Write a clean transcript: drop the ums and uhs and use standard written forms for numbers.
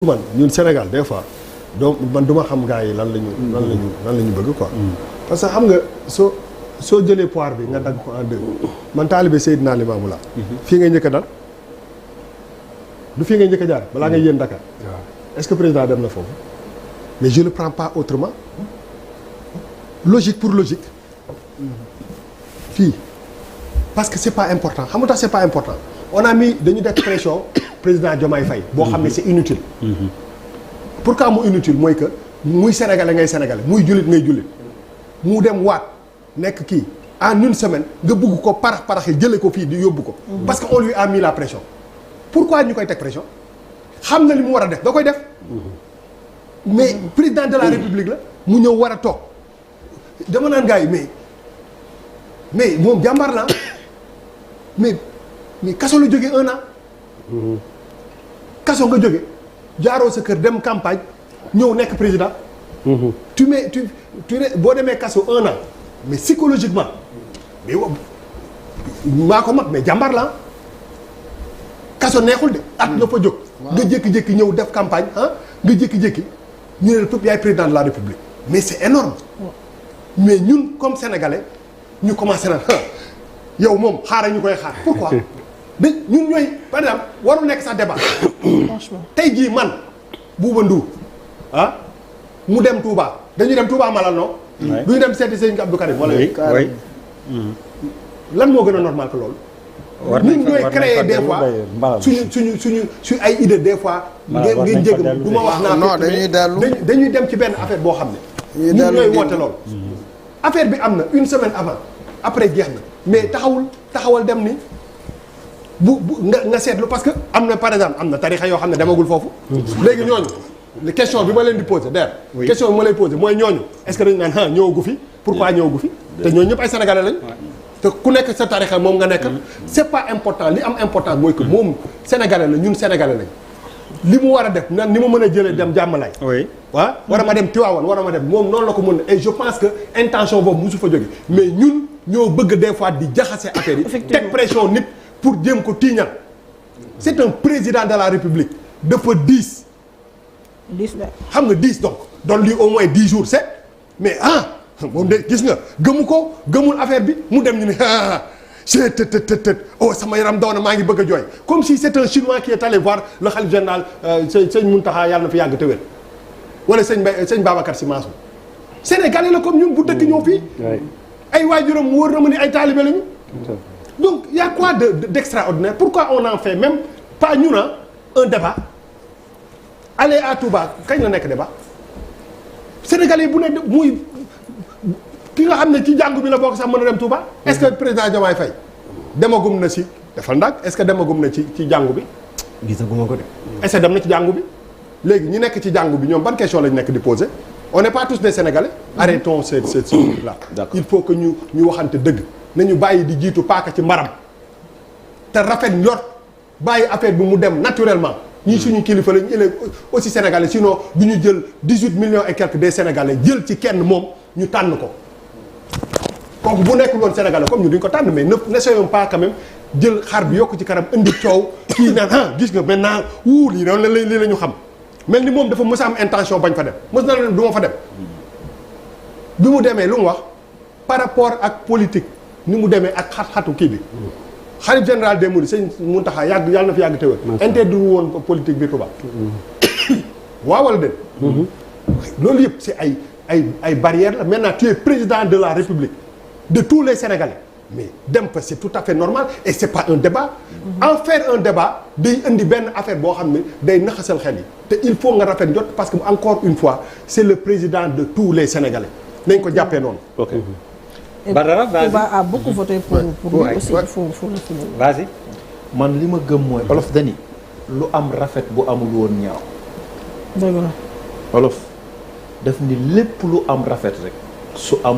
man ñun Sénégal des fois donc man duma xam gars yi lan la ñu bëgg quoi. parce que xam nga soo jëlee poire bi nga dagg ko en deux. man taalibe Seydina Limamou la fii ngay njëkk a dal du fii ngay njëkk a jaar balaa ngay yéen Dakar. est-ce que président dem na foofu. mais je le prends pas autrement. logique pour logique. fii parce que c'est pas important xam nga tax c'est pas important on a mis dañu def pression. président Diomaye Faye boo xam ne c'est inutile. pourquoi mu inutile mooy que muy sénégalais ngay sénégalais muy jullit ngay jullit mu dem waat nekk kii en une semaine nga bugg ko paraxi jële ko fii di yóbbu ko. parce que on lui a mis la pression. pourquoi ñu koy teg pression xam na li mu war a def da koy def. mais président de la république la mu ñëw war a toog dama naan gars yi mais moom jàmbaar la mais kaso la jógee 1 an. kaso nga jóge jaaroo sa kër dem campagne ñëw nekk président. tu boo demee kaso 1 an mais psychologiquement mais maa ko mag mais jàmbaar la kaso neexul de at nga fa jóg. nga jékki-jékki ñëw def campagne nga jékki-jékki ñu ne la yaay président de la république mais c'est énorme mais ñun comme sénégalais ñu commencé na yow moom xaaral ñu koy xaar pourquoi. ñun ñooy par exemple warul nekk sax débat. franchement tey jii man Bouba Ndour mu dem Touba dañuy dem Touba Malal non. duñu dem seeti Sëñ Abdou Karim wala. lan moo gën a normal que loolu. ñun ñooy créer des fois suñu ay idée des fois. ngeen jégg du ma wax naa. non dañuy dem ci benn affaire boo xam ne. ñun ñooy woote loolu. affaire bi am na une semaine avant après jeex na mais taxawal dem ni. nga seetlu parce que am na par exemple am na tarixa yoo xam ne demagul foofu. léegi ñooñu question bi ma leen di poser question bi ma lay poser mooy ñooñu est-ce que dañu naan ñëwagu fi. pourquoi ñëwagu fi. te ñooñu ñëpp ay sénégalais lañ. te ku nekk sa tarixa moom nga nekk. c'est pas important li am important mooy que moom sénégalais la ñun sénégalais lañ. li mu war a def nan ni ma mën a jëlee dem jàmmalaay. war a ma dem Tivaouane war a ma dem moom noonu la ko mën a et je pense que intention boobu mosu fa jóge mais ñun ñoo bëgg des fois di jaxase affaire yi. teg pression nit. pour jéem ko tiiñal c'est un président de la république dafa 10 xam nga 10 donc doon lii au moins 10 jours c'est mais moom de gis nga gëmul affaire bi mu dem ñu ne oh sama yaram daw na maa ngi bëgg a jooy comme si c'est un chinois qui est allé voir le khalife général sëñ Mountakha yàlla na fi yàgg te wér wala sëñ Babacar Sy Mansour sénégalais la comme ñun bu dëkk ñëw fii ay waajuram mu wóor na ma ni ay taalibe lañu. Donc il y a quoi d'extraordinaire pourquoi on en fait même pas ñu un débat aller à Touba kañ la nekk débat sénégalais bu ne muy ki nga xam ne ci jàngu bi la bokk sax mën a dem Touba. est-ce que président Diomaye Faye demagum na si defal ndànk est-ce que demagum na ci jàngu bi. gisaguma ko de. est-ce que dem na ci jàngu bi léegi ñi nekk ci jàngu bi ñoom ban question lañ nekk di poser on n'est pas tous des sénégalais. arrêtons ce truc là. il faut que ñu waxante dëgg. nañu bàyyi di jiitu paaka ci mbaram te rafet njort bàyyi affaire bi mu dem naturellement ñii suñu kilifa lañu il est aussi sénégalais sinon du ñu jël 18 millions et quelques des sénégalais jël ci kenn moom ñu tànn ko kooku bu nekkul woon sénégalais comme ñu duñ ko tànn mais n'essayons pas quand même jël xar bi yokk ci kanam indi coow kii naan gis nga maintenant lii noonu lii la ñu xam mel ni moom dafa mës a am intention bañ fa dem mës na leen du ma fa dem bi mu demee lu mu wax par rapport ak politique ni mu demee ak xat-xatu kii bi xalif général des mourides sëñ Mountakha yàlla na fi yàgg te wér interdit woon politique bi Touba waaw wala déet loolu yëpp c'est ay barrières la maintenant tu es président de la République de tous les Sénégalais mais dem fa c'est tout à fait normal et c'est pas un débat en faire un débat day indi benn affaire boo xam ne day naxasal xel yi te il faut nga rafet njot parce que encore une fois c'est le président de tous les Sénégalais nañ ko jàppee noonu. Ok. Badara vas-y. Touba a beaucoup voté pour lui aussi il faut le souligner. Vas-y. man li ma gëm mooy olof dani lu am rafet bu amul woon ñaaw. dëgg la. olof daf ni lépp lu am rafet rek su am